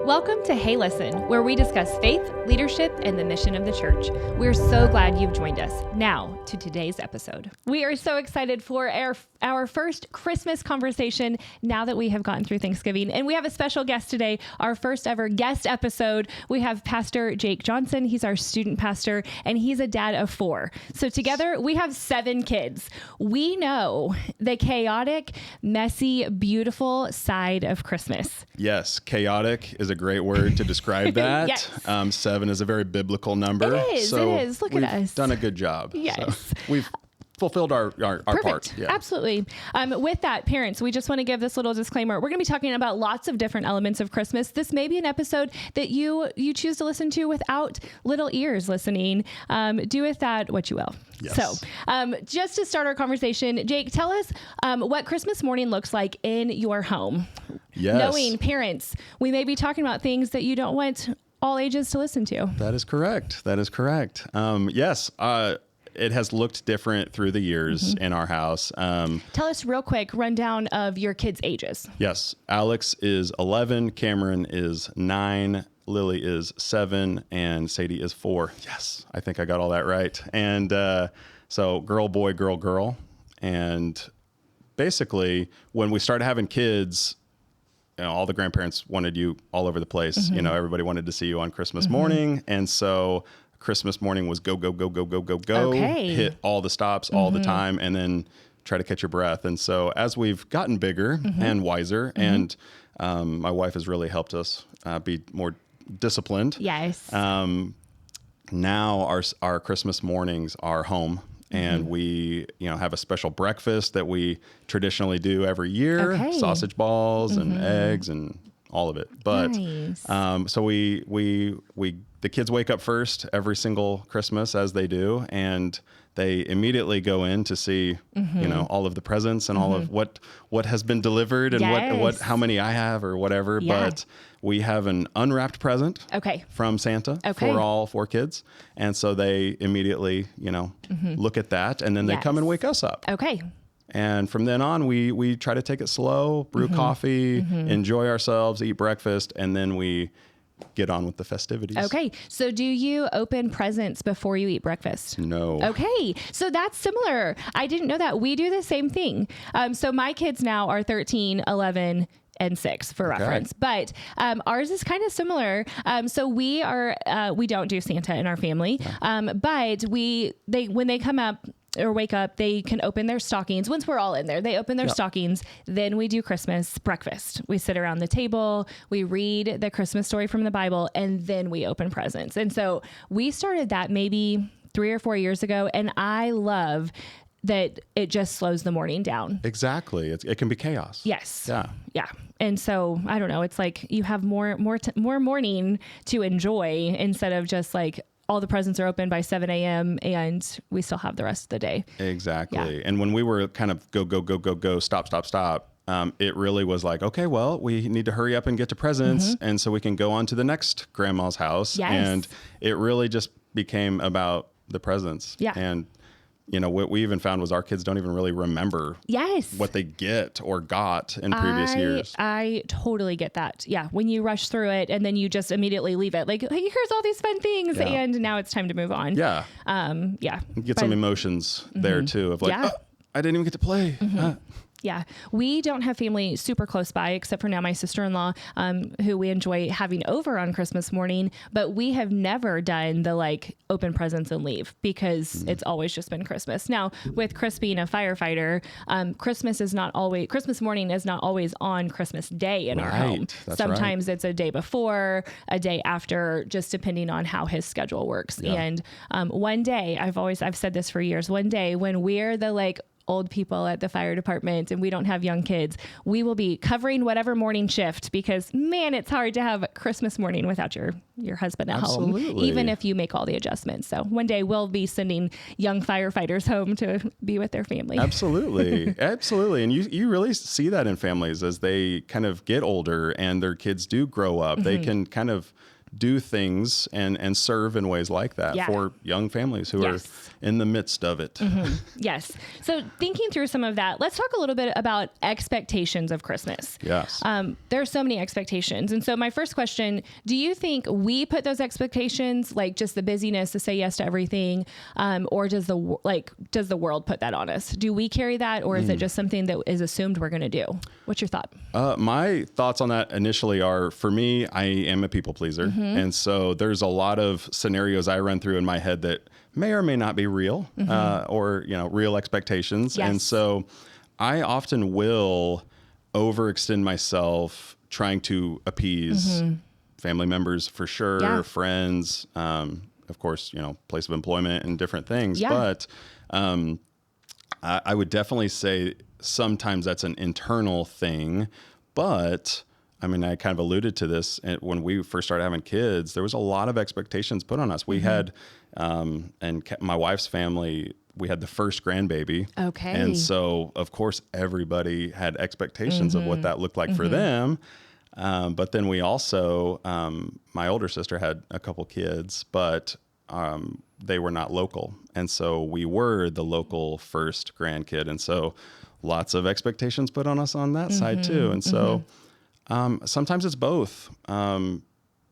Welcome to Hey Listen, where we discuss faith, leadership, and the mission of the church. We're so glad you've joined us. Now to today's episode. We are so excited for our first Christmas conversation now that we have gotten through Thanksgiving. And we have a special guest today, our first ever guest episode. We have Pastor Jake Johnson. He's our student pastor, and he's a dad of 4. So together we have 7 kids. We know the chaotic, messy, beautiful side of Christmas. Yes, chaotic is a great word to describe that. Yes. 7 is a very biblical number. It is. Look at us. We've done a good job. Yes. So we've fulfilled our part. Yeah. Absolutely. With that, parents, we just want to give this little disclaimer. We're going to be talking about lots of different elements of Christmas. This may be an episode that you choose to listen to without little ears listening. Do with that what you will. Yes. So just to start our conversation, Jake, tell us what Christmas morning looks like in your home. Yes. Knowing parents, we may be talking about things that you don't want all ages to listen to. That is correct. Yes. It has looked different through the years in our house. Tell us real quick, rundown of your kids' ages. Yes. Alex is 11. Cameron is 9. Lily is 7. And Sadie is 4. Yes. I think I got all that right. And so girl, boy, girl, girl. And basically, when we started having kids, all the grandparents wanted you all over the place. Everybody wanted to see you on Christmas morning. And so Christmas morning was go, go, go, go, go, go, go, hit all the stops all the time, and then try to catch your breath. And so as we've gotten bigger and wiser, and my wife has really helped us be more disciplined. Yes. Now our Christmas mornings are home. And we, have a special breakfast that we traditionally do every year, sausage balls and eggs and all of it. But, nice. So the kids wake up first every single Christmas, as they do, and they immediately go in to see, all of the presents and all of what has been delivered and how many I have or whatever. Yeah. But we have an unwrapped present from Santa for all 4 kids. And so they immediately, look at that, and then they come and wake us up. Okay. And from then on, we try to take it slow, brew coffee, enjoy ourselves, eat breakfast, and then we get on with the festivities. Okay. So do you open presents before you eat breakfast? No. Okay. So that's similar. I didn't know that. We do the same thing. So my kids now are 13, 11, and 6 for reference, but ours is kind of similar. So we don't do Santa in our family, but when they come up or wake up, they can open their stockings. Once we're all in there, they open their stockings. Then we do Christmas breakfast. We sit around the table, we read the Christmas story from the Bible, and then we open presents. And so we started that maybe 3 or 4 years ago, and I love that it just slows the morning down. Exactly. It can be chaos. Yes. Yeah. And so I don't know. It's like you have more morning to enjoy instead of just like all the presents are open by 7 a.m. and we still have the rest of the day. Exactly. Yeah. And when we were kind of go, stop, it really was like, okay, well, we need to hurry up and get to presents. And so we can go on to the next grandma's house. Yes. And it really just became about the presents. Yeah. And what we even found was our kids don't even really remember what they get or got in previous years. I totally get that. Yeah. When you rush through it and then you just immediately leave it like, hey, here's all these fun things. Yeah. And now it's time to move on. Yeah. Get some emotions there too of like, oh, I didn't even get to play. Yeah. We don't have family super close by, except for now my sister-in-law, who we enjoy having over on Christmas morning, but we have never done the like open presents and leave because it's always just been Christmas. Now with Chris being a firefighter, Christmas morning is not always on Christmas Day in our home. That's Sometimes it's a day before, a day after, just depending on how his schedule works. Yeah. And one day, I've said this for years, one day when we're the like old people at the fire department and we don't have young kids, we will be covering whatever morning shift because man, it's hard to have Christmas morning without your husband at home, even if you make all the adjustments. So one day we'll be sending young firefighters home to be with their family. Absolutely. Absolutely. And you really see that in families as they kind of get older and their kids do grow up, they can kind of do things and serve in ways like that for young families who are in the midst of it. Yes. So thinking through some of that, let's talk a little bit about expectations of Christmas. Yes. There are so many expectations. And so my first question, do you think we put those expectations, like just the busyness to say yes to everything? Or does the world put that on us? Do we carry that, or is it just something that is assumed we're going to do? What's your thought? My thoughts on that initially are, for me, I am a people pleaser. And so there's a lot of scenarios I run through in my head that may or may not be real, or, real expectations. Yes. And so I often will overextend myself trying to appease family members, for sure, friends, of course, place of employment and different things. But I would definitely say sometimes that's an internal thing. But I mean, I kind of alluded to this when we first started having kids. There was a lot of expectations put on us. We had, and my wife's family, we had the first grandbaby. Okay. And so, of course, everybody had expectations of what that looked like for them. But then we also, my older sister had a couple kids, but they were not local. And so we were the local first grandkid. And so lots of expectations put on us on that side too. And so sometimes it's both.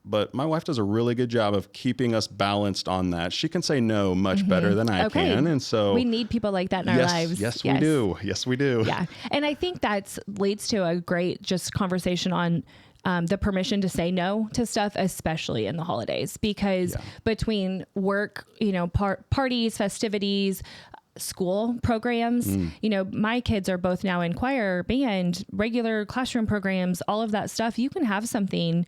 But my wife does a really good job of keeping us balanced on that. She can say no much better than I can. And so we need people like that in our lives. Yes, we do. Yes, we do. Yeah. And I think that leads to a great just conversation on the permission to say no to stuff, especially in the holidays, because between work, parties, festivities, school programs, my kids are both now in choir, band, regular classroom programs, all of that stuff. You can have something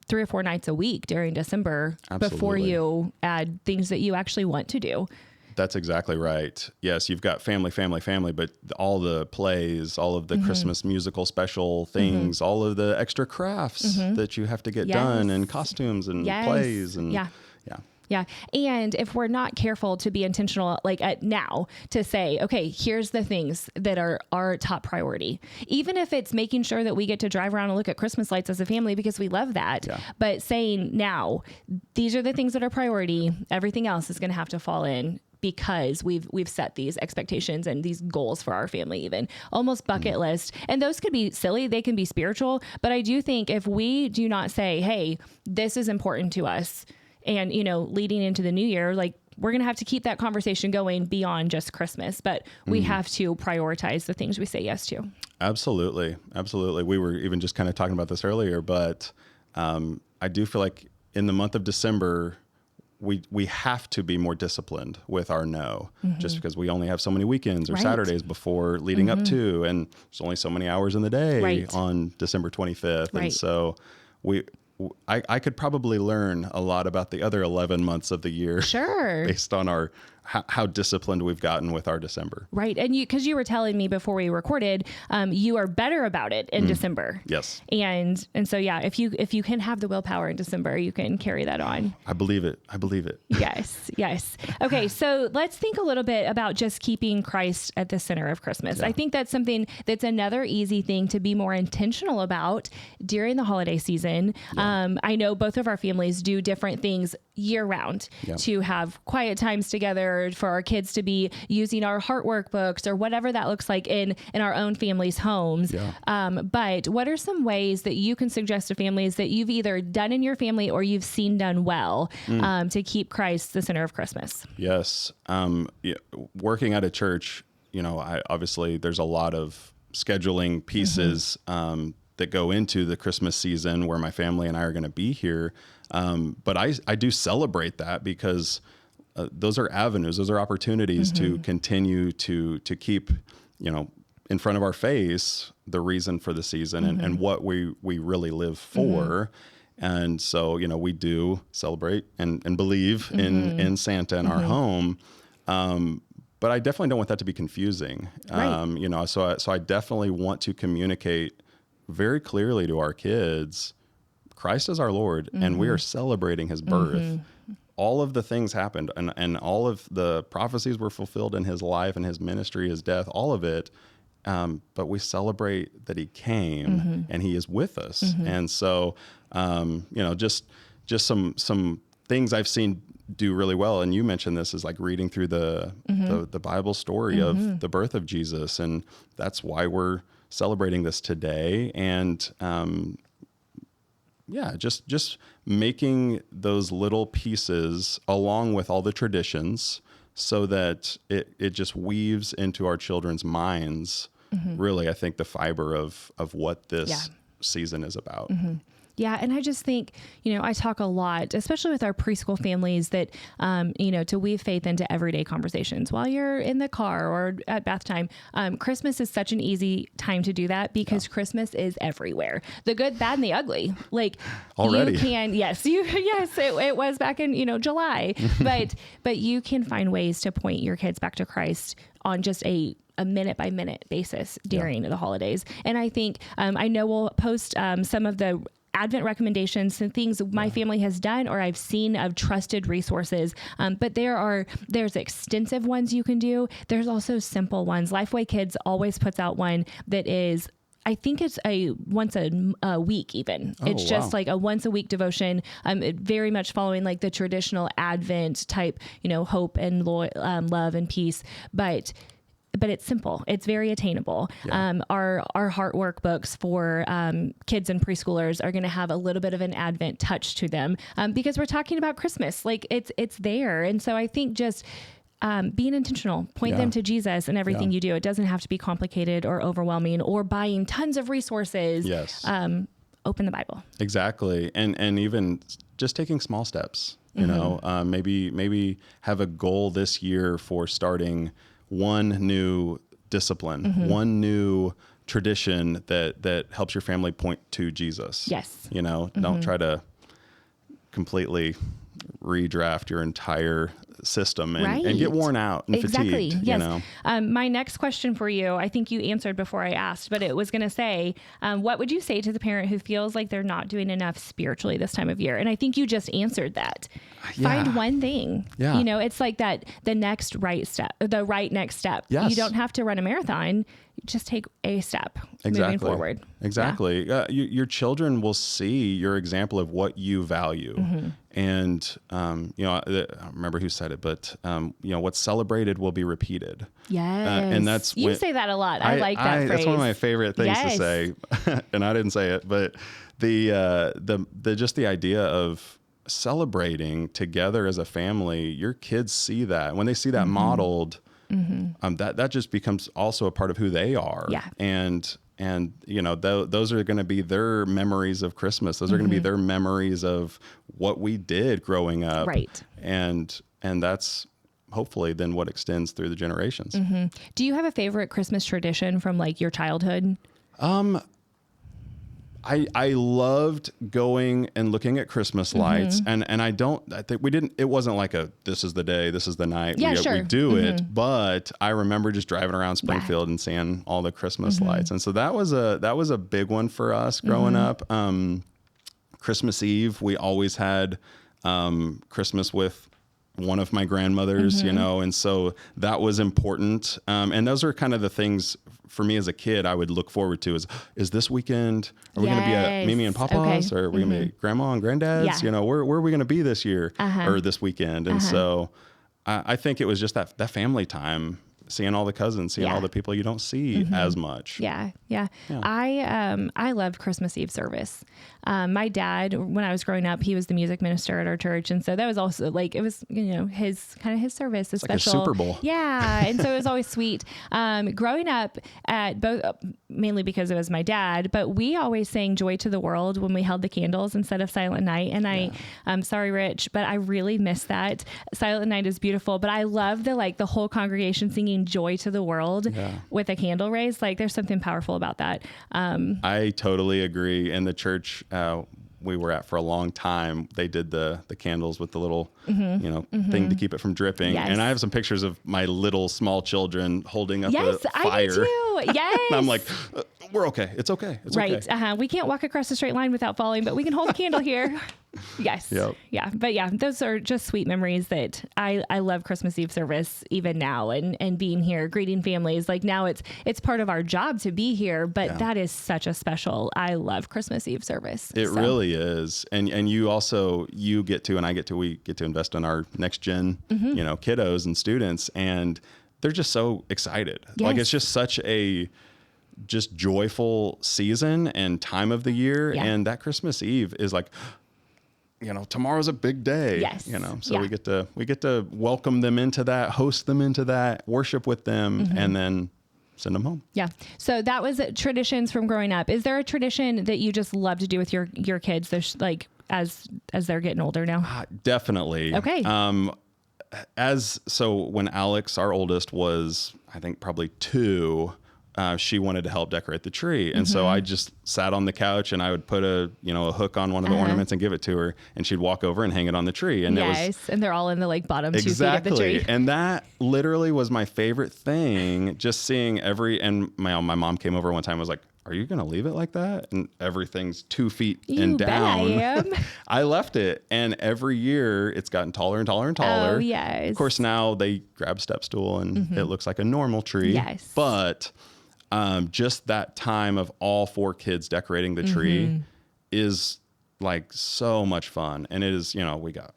3 or 4 nights a week during December before you add things that you actually want to do. That's exactly right. Yes, you've got family, but all the plays, all of the Christmas musical special things, all of the extra crafts that you have to get done, and costumes and plays. And Yeah. And if we're not careful to be intentional, like now to say, okay, here's the things that are our top priority, even if it's making sure that we get to drive around and look at Christmas lights as a family because we love that. But saying now, these are the things that are priority. Everything else is going to have to fall in, because we've set these expectations and these goals for our family, even almost bucket list. And those could be silly. They can be spiritual. But I do think if we do not say, hey, this is important to us, and, leading into the new year, like, we're going to have to keep that conversation going beyond just Christmas, but we have to prioritize the things we say yes to. Absolutely. Absolutely. We were even just kind of talking about this earlier, but I do feel like in the month of December, we have to be more disciplined with our no, just because we only have so many weekends or Saturdays before leading up to, and there's only so many hours in the day on December 25th. And so I could probably learn a lot about the other 11 months of the year, based on how disciplined we've gotten with our December. Right. And because you were telling me before we recorded, you are better about it in December. Yes. And so, if you can have the willpower in December, you can carry that on. I believe it. Yes. Okay. So let's think a little bit about just keeping Christ at the center of Christmas. I think that's something that's another easy thing to be more intentional about during the holiday season. I know both of our families do different things year round to have quiet times together, for our kids to be using our heart workbooks or whatever that looks like in our own families' homes. But what are some ways that you can suggest to families that you've either done in your family or you've seen done well to keep Christ the center of Christmas? Yes. Working at a church, obviously there's a lot of scheduling pieces that go into the Christmas season where my family and I are going to be here. But I do celebrate that, because those are avenues, those are opportunities to continue to keep, in front of our face, the reason for the season and what we really live for. And so, we do celebrate and believe in Santa in our home. But I definitely don't want that to be confusing. So I definitely want to communicate very clearly to our kids, Christ is our Lord, and we are celebrating his birth. All of the things happened, and all of the prophecies were fulfilled in his life and his ministry, his death, all of it. But we celebrate that he came and he is with us. And so, just just some things I've seen do really well. And you mentioned this is like reading through the Bible story of the birth of Jesus. And that's why we're celebrating this today. And, just making those little pieces along with all the traditions so that it just weaves into our children's minds, really, I think, the fiber of what this season is about. Yeah. And I just think, I talk a lot, especially with our preschool families, that, to weave faith into everyday conversations while you're in the car or at bath time. Christmas is such an easy time to do that because Christmas is everywhere. The good, bad, and the ugly. Like already. You can, it was back in, July, but you can find ways to point your kids back to Christ on just a minute by minute basis during the holidays. And I think, I know we'll post some of the Advent recommendations and things my family has done or I've seen of trusted resources. But there's extensive ones you can do. There's also simple ones. Lifeway Kids always puts out one that is, I think it's a once a week even. It's just like a once a week devotion. Very much following like the traditional Advent type, hope and love and peace. But it's simple. It's very attainable. Yeah. Our heart workbooks for kids and preschoolers are going to have a little bit of an Advent touch to them because we're talking about Christmas. Like it's there. And so I think just being intentional, point them to Jesus in everything you do. It doesn't have to be complicated or overwhelming or buying tons of resources. Yes. Open the Bible. Exactly. And even just taking small steps, maybe have a goal this year for starting one new discipline, one new tradition that helps your family point to Jesus. Yes. Don't try to completely redraft your entire system and get worn out and fatigued. Yes. My next question for you, I think you answered before I asked, but it was going to say, what would you say to the parent who feels like they're not doing enough spiritually this time of year? And I think you just answered that. Find one thing. Yeah. It's like the right next step. Yes. You don't have to run a marathon. Just take a step moving forward. Exactly. Yeah. Your children will see your example of what you value. And, I don't remember who said it, but, what's celebrated will be repeated. Yes. And that's you say that a lot. I like that phrase. That's one of my favorite things to say. And I didn't say it, but just the idea of celebrating together as a family, your kids see that. When they see that modeled, that just becomes also a part of who they are. Yeah. And those are going to be their memories of Christmas. Those are going to be their memories of what we did growing up. Right. And that's hopefully then what extends through the generations. Do you have a favorite Christmas tradition from like your childhood? I loved going and looking at Christmas lights and it wasn't like this is the day, this is the night. We do it, but I remember just driving around Springfield and seeing all the Christmas lights. And so that was a big one for us growing up. Christmas Eve, we always had, Christmas with one of my grandmothers, and so that was important. And those are kind of the things for me as a kid I would look forward to is this weekend, are we going to be at Mimi and Papa's or are we going to be at Grandma and Granddad's? Where are we going to be this year or this weekend? And so I think it was just that family time, seeing all the cousins, seeing all the people you don't see as much. Yeah. I loved Christmas Eve service. My dad, when I was growing up, he was the music minister at our church. And so that was also like, it was, his service, his special. Like a Super Bowl. Yeah. And so it was always sweet. Growing up at both, mainly because it was my dad, but we always sang Joy to the World when we held the candles instead of Silent Night. And I'm sorry, Rich, but I really miss that. Silent Night is beautiful, but I love the whole congregation singing Joy to the World with a candle raised. Like there's something powerful about that. I totally agree. And the church we were at for a long time, they did the candles with the little thing to keep it from dripping. Yes. And I have some pictures of my little small children holding up a fire. I do too. Yes. And I'm like, we're okay. It's okay. It's right. okay. We can't walk across a straight line without falling, but we can hold a candle here. Yes. Yep. Yeah. But yeah, those are just sweet memories that I love Christmas Eve service even now, and being here, greeting families. Like now it's part of our job to be here, but that is such a special, I love Christmas Eve service. It really is. And you also, we get to invest in our next gen, kiddos and students, and they're just so excited. Yes. Like it's just such a just joyful season and time of the year. Yeah. And that Christmas Eve is like, tomorrow's a big day. Yes. So we get to welcome them into that, host them into that, worship with them, and then send them home. Yeah. So that was traditions from growing up. Is there a tradition that you just love to do with your kids? There's like, as they're getting older now? Definitely. Okay. So when Alex, our oldest, was, I think probably 2, she wanted to help decorate the tree. And so I just sat on the couch and I would put a hook on one of the ornaments and give it to her, and she'd walk over and hang it on the tree. And and they're all in the like bottom 2 feet of the tree. And that literally was my favorite thing, just seeing and my mom came over one time and was like, "Are you going to leave it like that?" And everything's 2 feet and down. Bet I am. I left it. And every year it's gotten taller and taller and taller. Oh, yes. Of course, now they grab step stool and it looks like a normal tree. Yes. But just that time of all 4 kids decorating the tree is like so much fun. And it is, we got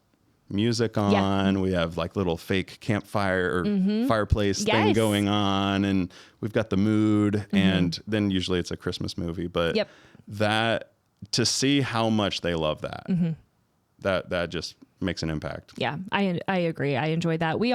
music on, we have like little fake campfire or fireplace thing going on, and we've got the mood, and then usually it's a Christmas movie, but that, to see how much they love that, that just makes an impact. Yeah, I agree. I enjoy that. We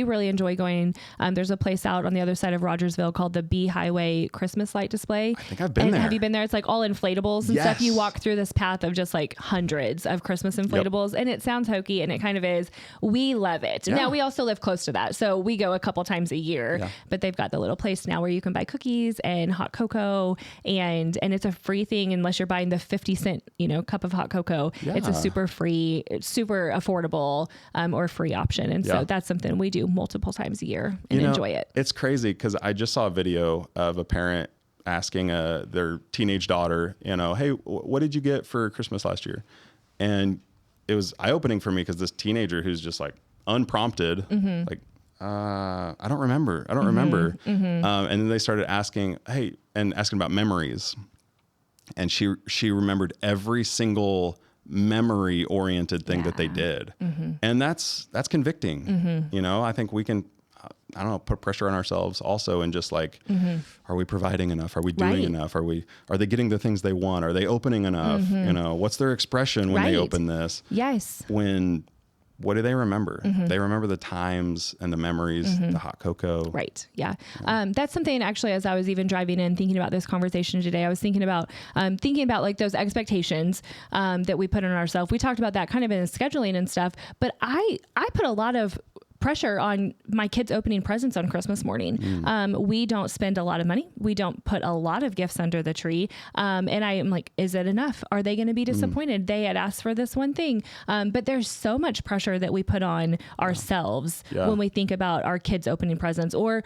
really enjoy going. There's a place out on the other side of Rogersville called the B Highway Christmas Light Display. I think I've been there. Have you been there? It's like all inflatables and stuff. You walk through this path of just like hundreds of Christmas inflatables, and it sounds hokey, and it kind of is. We love it. Now we also live close to that, so we go a couple times a year. But they've got the little place now where you can buy cookies and hot cocoa, and it's a free thing unless you're buying the 50-cent cup of hot cocoa. It's a super free, super affordable or free option, and so that's something we do multiple times a year and enjoy it. It's crazy because I just saw a video of a parent asking their teenage daughter, hey, what did you get for Christmas last year? And it was eye-opening for me because this teenager who's just like unprompted, like, I don't remember. And then they started asking about memories, and she remembered every single memory oriented thing that they did. And that's convicting. I think we can, put pressure on ourselves also, and just like, are we providing enough? Are we doing enough? Are they getting the things they want? Are they opening enough? What's their expression when they open this? Yes. What do they remember? They remember the times and the memories, the hot cocoa. Right. Yeah. That's something actually, as I was even driving in thinking about this conversation today, I was thinking about like those expectations that we put on ourselves. We talked about that kind of in scheduling and stuff, but I put a lot of pressure on my kids opening presents on Christmas morning. We don't spend a lot of money. We don't put a lot of gifts under the tree. And I am like, is it enough? Are they going to be disappointed? They had asked for this one thing. But there's so much pressure that we put on ourselves when we think about our kids opening presents, or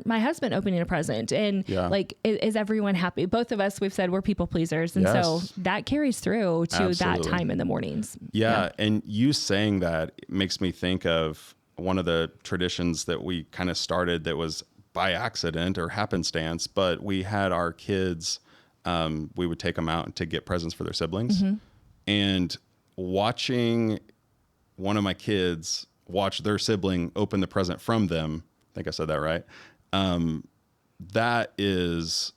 my husband opening a present. And like, is everyone happy? Both of us, we've said we're people pleasers. And so that carries through to that time in the mornings. Yeah. And you saying that makes me think of one of the traditions that we kind of started that was by accident or happenstance, but we had our kids, we would take them out to get presents for their siblings, and watching one of my kids watch their sibling open the present from them. I think I said that right. That is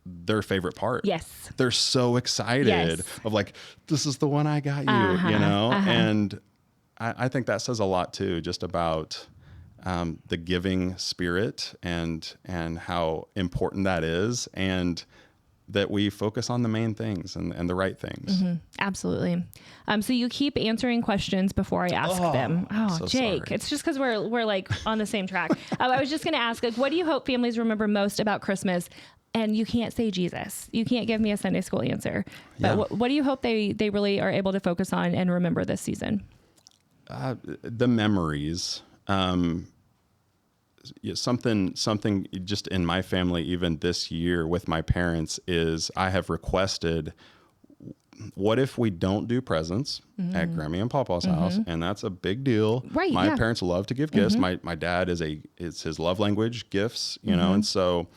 their favorite part. Yes. They're so excited of like, this is the one I got you, and I think that says a lot too, just about the giving spirit and how important that is, and that we focus on the main things and the right things. Absolutely. So you keep answering questions before I ask them. Oh, so Jake, sorry. it's just because we're like on the same track. I was just going to ask, like, what do you hope families remember most about Christmas? And you can't say Jesus. You can't give me a Sunday school answer. But what do you hope they really are able to focus on and remember this season? The memories, something just in my family, even this year with my parents, is I have requested what if we don't do presents at Grammy and Papa's house? And that's a big deal. Right. My Yeah. parents love to give gifts. My dad it's his love language, gifts, you know? And so,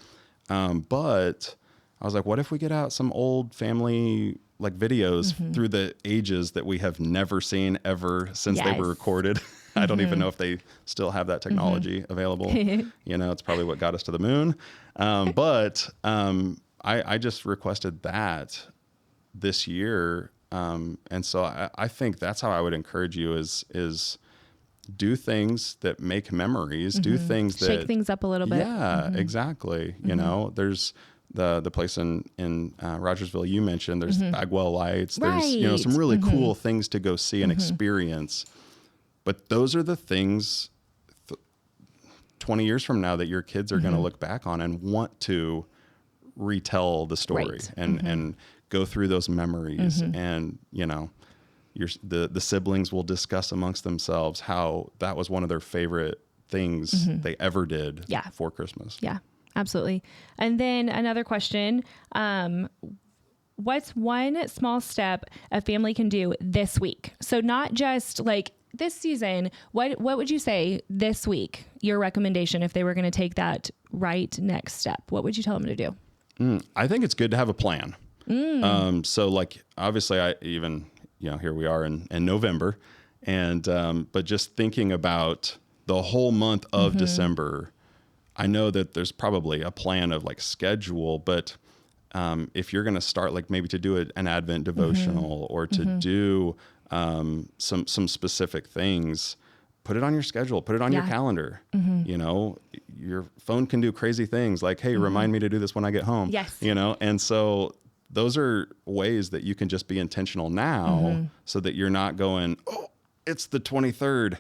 but I was like, what if we get out some old family like videos through the ages that we have never seen ever since they were recorded? I don't even know if they still have that technology available. You know, it's probably what got us to the moon. But I just requested that this year. And so I think that's how I would encourage you is do things that make memories, do things that shake things up a little bit. Yeah, exactly. You know, there's the place in Rogersville you mentioned, there's Bagwell Lights, there's, you know, some really cool things to go see and experience. But those are the things 20 years from now that your kids are going to look back on and want to retell the story and go through those memories. And, you know, the siblings will discuss amongst themselves how that was one of their favorite things they ever did for Christmas. Yeah, absolutely. And then another question, what's one small step a family can do this week? So not just like this season, what would you say this week, your recommendation, if they were going to take that right next step? What would you tell them to do? I think it's good to have a plan. So like, obviously here we are in November and, but just thinking about the whole month of December, I know that there's probably a plan of like schedule, but, if you're going to start like maybe to do an Advent devotional or to do, some specific things, put it on your schedule, put it on your calendar. You know, your phone can do crazy things like, hey, remind me to do this when I get home. Yes. You know, and so those are ways that you can just be intentional now so that you're not going, oh, it's the 23rd.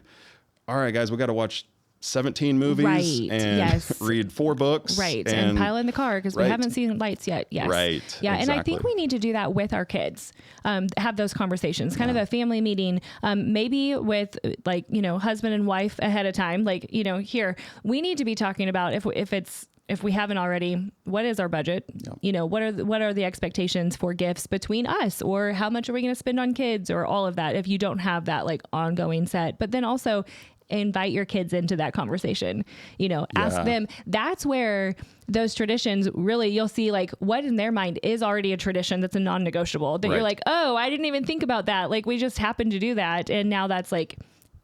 All right, guys, we got to watch 17 movies and read 4 books. And pile in the car because we haven't seen Lights yet. Yes. Yeah. Exactly. And I think we need to do that with our kids, have those conversations, kind of a family meeting, maybe with like, you know, husband and wife ahead of time. Like, you know, here we need to be talking about if we haven't already, what is our budget? You know, what are the expectations for gifts between us, or how much are we going to spend on kids, or all of that if you don't have that like ongoing set. But then also invite your kids into that conversation, you know, ask them. That's where those traditions really, you'll see like what in their mind is already a tradition that's a non-negotiable that you're like, oh, I didn't even think about that. Like we just happened to do that. And now that's like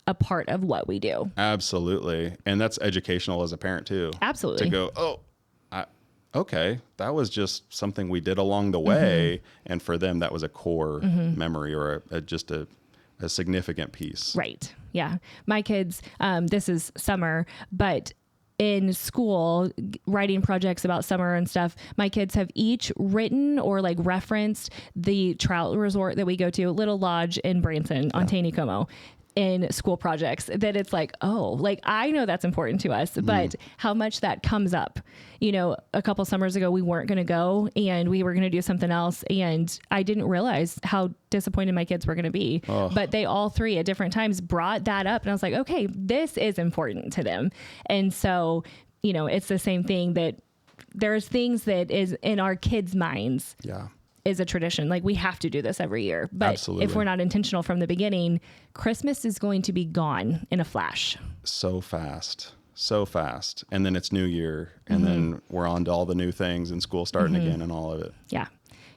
a part of what we do. Absolutely. And that's educational as a parent too. Absolutely. To go, okay, that was just something we did along the way. And for them, that was a core memory or just a significant piece. Right. Yeah. My kids, this is summer, but in school, writing projects about summer and stuff, my kids have each written or like referenced the trout resort that we go to, Little Lodge in Branson on Taneycomo, in school projects. That it's like, oh, like I know that's important to us, but how much that comes up. You know, a couple summers ago, we weren't going to go and we were going to do something else. And I didn't realize how disappointed my kids were going to be. But they all three at different times brought that up. And I was like, okay, this is important to them. And so, you know, it's the same thing that there's things that is in our kids' minds. Is a tradition. Like we have to do this every year. But if we're not intentional from the beginning, Christmas is going to be gone in a flash. So fast. And then it's New Year. And then we're on to all the new things and school starting again and all of it.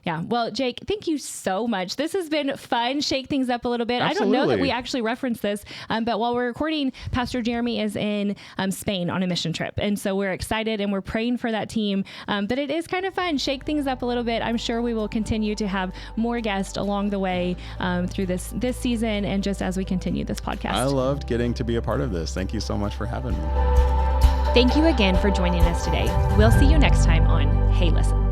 Yeah. Well, Jake, thank you so much. This has been fun. Shake things up a little bit. Absolutely. I don't know that we actually referenced this, but while we're recording, Pastor Jeremy is in Spain on a mission trip. And so we're excited and we're praying for that team. But it is kind of fun. Shake things up a little bit. I'm sure we will continue to have more guests along the way through this season and just as we continue this podcast. I loved getting to be a part of this. Thank you so much for having me. Thank you again for joining us today. We'll see you next time on Hey Listen.